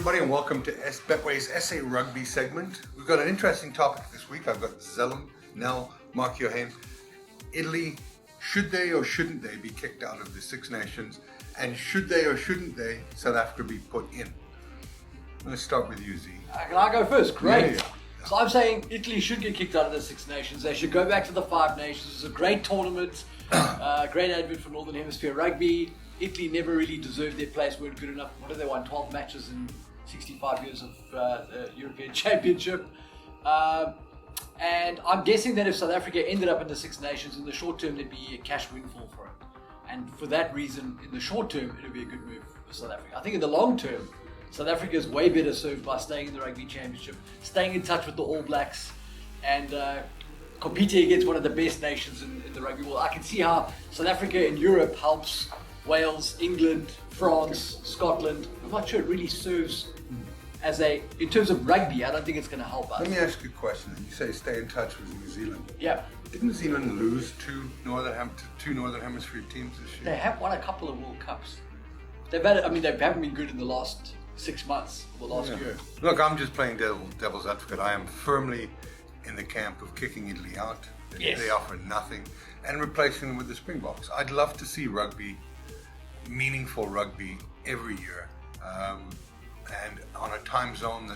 everybody, and welcome to Betway's SA Rugby segment. We've got an interesting topic this week. I've got Zellum, Nell, Mark Keohane. Italy, should they or shouldn't they be kicked out of the Six Nations? And should they or shouldn't they, South Africa, be put in? Let's start with you, Z. Can I go first? Great. Yeah. So I'm saying Italy should get kicked out of the Six Nations. They should go back to the Five Nations. It's a great tournament, great advert for Northern Hemisphere rugby. Italy never really deserved their place, weren't good enough. What did they won? 12 matches in 65 years of European Championship. And I'm guessing that if South Africa ended up in the Six Nations, in the short term, there'd be a cash windfall for it. And for that reason, in the short term, it would be a good move for South Africa. I think in the long term, South Africa is way better served by staying in the Rugby Championship, staying in touch with the All Blacks, and competing against one of the best nations in the rugby world. I can see how South Africa in Europe helps Wales, England, France, Scotland. I'm not sure it really serves in terms of rugby. I don't think it's going to help us. Let me ask you a question. You say stay in touch with New Zealand. Yeah. Didn't New Zealand lose two Northern Hemisphere teams this year? They have won a couple of World Cups. They haven't been good in the last 6 months or the last year. Look, I'm just playing devil's advocate. I am firmly in the camp of kicking Italy out. Yes. They offer nothing, and replacing them with the Springboks. I'd love to see rugby, meaningful rugby, every year, and on a time zone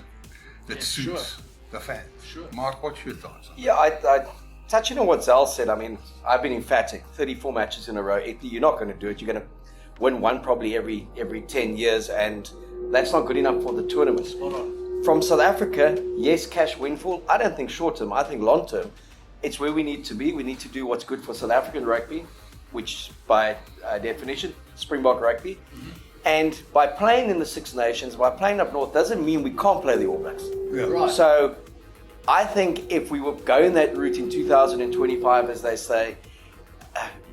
that suits the fans. Sure. Mark, what's your thoughts on that? Yeah, I touching on what Zal said, I mean, I've been emphatic. 34 matches in a row. You're not going to do it. You're going to win one probably every 10 years, and that's not good enough for the tournaments. From South Africa, yes, cash windfall. I don't think short term. I think long term. It's where we need to be. We need to do what's good for South African rugby, which by definition, Springbok rugby. Mm-hmm. And by playing in the Six Nations, by playing up north, doesn't mean we can't play the All Blacks. Yeah. Right. So I think if we were going that route in 2025, as they say,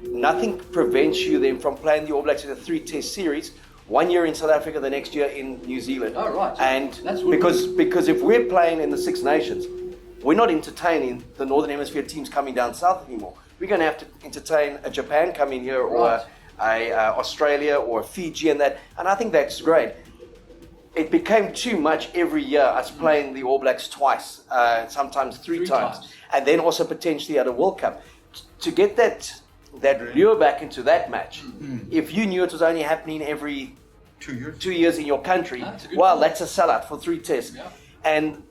nothing prevents you then from playing the All Blacks in a 3-test series, 1 year in South Africa, the next year in New Zealand. Oh, right. And that's because if we're playing in the Six Nations, we're not entertaining the Northern Hemisphere teams coming down south anymore. We're going to have to entertain a Japan coming here, or a Australia, or a Fiji, and I think that's great. It became too much every year, us playing the All Blacks twice, sometimes three times, and then also potentially at a World Cup. To get that lure back into that match, if you knew it was only happening every 2 years in your country, that's a sellout for 3 tests. Yeah. And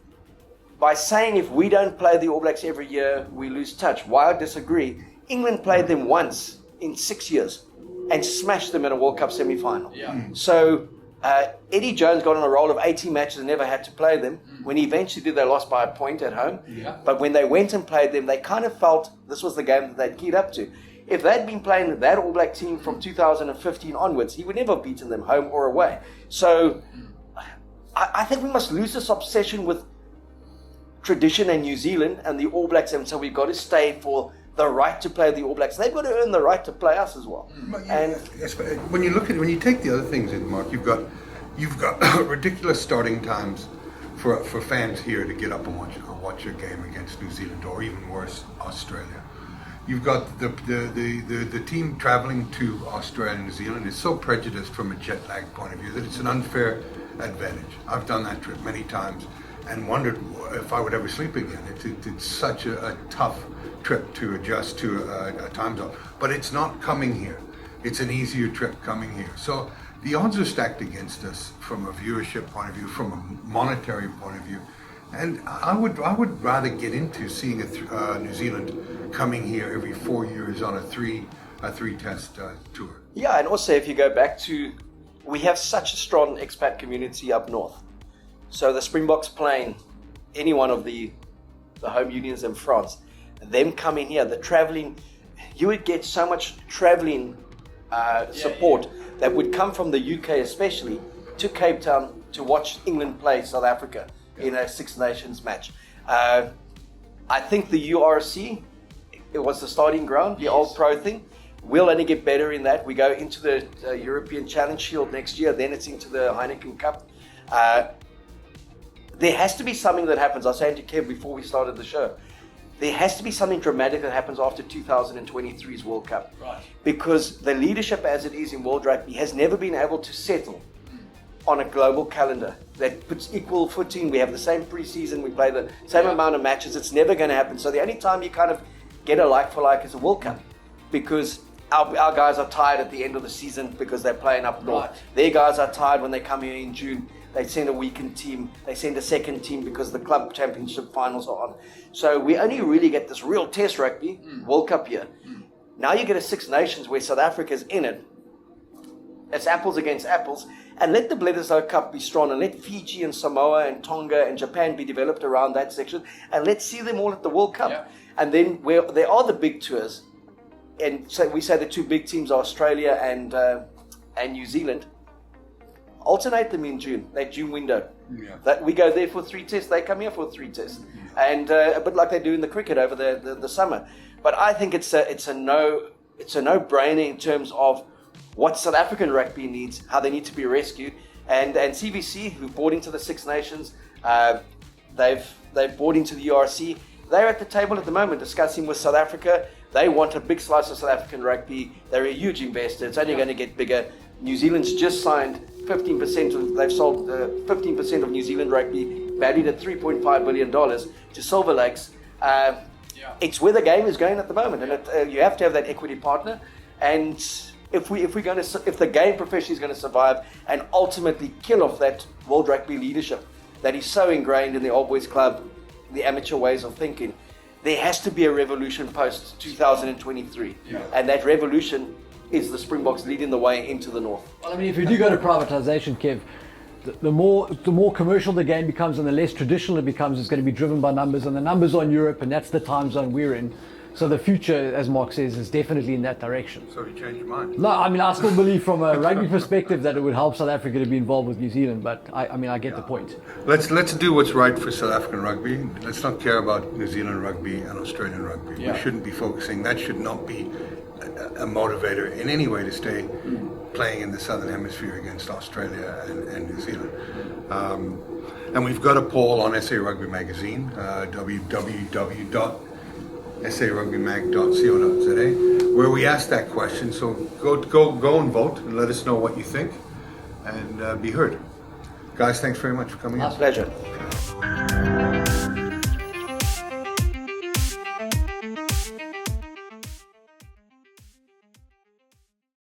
by saying if we don't play the All Blacks every year, we lose touch. While I disagree, England played them once in 6 years and smashed them in a World Cup semi-final. Yeah. So Eddie Jones got on a roll of 18 matches and never had to play them. When he eventually did, they lost by a point at home. Yeah. But when they went and played them, they kind of felt this was the game that they'd keyed up to. If they'd been playing that All Black team from 2015 onwards, he would never have beaten them home or away. So I think we must lose this obsession with tradition and New Zealand and the All Blacks, and so we've got to stay for the right to play the All Blacks. They've got to earn the right to play us as well. And when you take the other things in, Mark, you've got ridiculous starting times for fans here to get up and watch a game against New Zealand, or even worse, Australia. You've got the team traveling to Australia and New Zealand is so prejudiced from a jet lag point of view that it's an unfair advantage. I've done that trip many times and wondered if I would ever sleep again. It's such a tough trip to adjust to a time zone. But it's not coming here. It's an easier trip coming here. So the odds are stacked against us from a viewership point of view, from a monetary point of view. And I would rather get into seeing New Zealand coming here every 4 years on a three test tour. Yeah, and also if you go back to, we have such a strong expat community up north. So the Springboks playing any one of the home unions in France, them coming here, the traveling, you would get so much traveling support that would come from the UK especially to Cape Town to watch England play South Africa in a Six Nations match. I think the URC, it was the starting ground, the old pro thing. We'll only get better in that. We go into the European Challenge Shield next year, then it's into the Heineken Cup. There has to be something that happens. I was saying to Kev before we started the show, there has to be something dramatic that happens after 2023's World Cup. Right. Because the leadership as it is in World Rugby has never been able to settle on a global calendar. that puts equal footing. We have the same preseason. We play the same amount of matches. It's never going to happen. So the only time you kind of get a like for like is a World Cup, because our guys are tired at the end of the season because they're playing up north. Right. Their guys are tired when they come here in June. They send a weakened team. They send a second team because the club championship finals are on. So we only really get this real test rugby World Cup year. Now you get a Six Nations where South Africa's in it. It's apples against apples. And let the Bledisloe Cup be strong, and let Fiji and Samoa and Tonga and Japan be developed around that section, and let's see them all at the World Cup. Yeah. And then where there are the big tours, and so we say the two big teams are Australia and New Zealand. Alternate them in June, that June window. Yeah. That we go there for 3 tests, they come here for 3 tests, and a bit like they do in the cricket over the summer. But I think it's a no-brainer in terms of what South African rugby needs, how they need to be rescued, and CVC, who bought into the Six Nations, they've bought into the URC. They're at the table at the moment discussing with South Africa. They want a big slice of South African rugby. They're a huge investor. It's only going to get bigger. New Zealand's just signed 15%. They've sold 15% of New Zealand rugby, valued at $3.5 billion, to Silver Lakes. It's where the game is going at the moment, and you have to have that equity partner. And if the game profession is going to survive and ultimately kill off that world rugby leadership that is so ingrained in the old boys club, the amateur ways of thinking, there has to be a revolution post 2023, and that revolution is the Springboks leading the way into the north. Well, I mean, if you do go to privatization, Kev, the more commercial the game becomes and the less traditional it becomes, it's going to be driven by numbers, and the numbers are in Europe, and that's the time zone we're in. So the future, as Mark says, is definitely in that direction. So you changed your mind? No, I mean, I still believe from a rugby perspective that it would help South Africa to be involved with New Zealand, but I get the point. Let's do what's right for South African rugby. Let's not care about New Zealand rugby and Australian rugby. Yeah. We shouldn't be focusing. That should not be a motivator in any way to stay playing in the Southern Hemisphere against Australia and New Zealand. And we've got a poll on SA Rugby Magazine, SARugbymag.co.za, where we ask that question. So go and vote and let us know what you think, and be heard. Guys, thanks very much for coming in. My pleasure.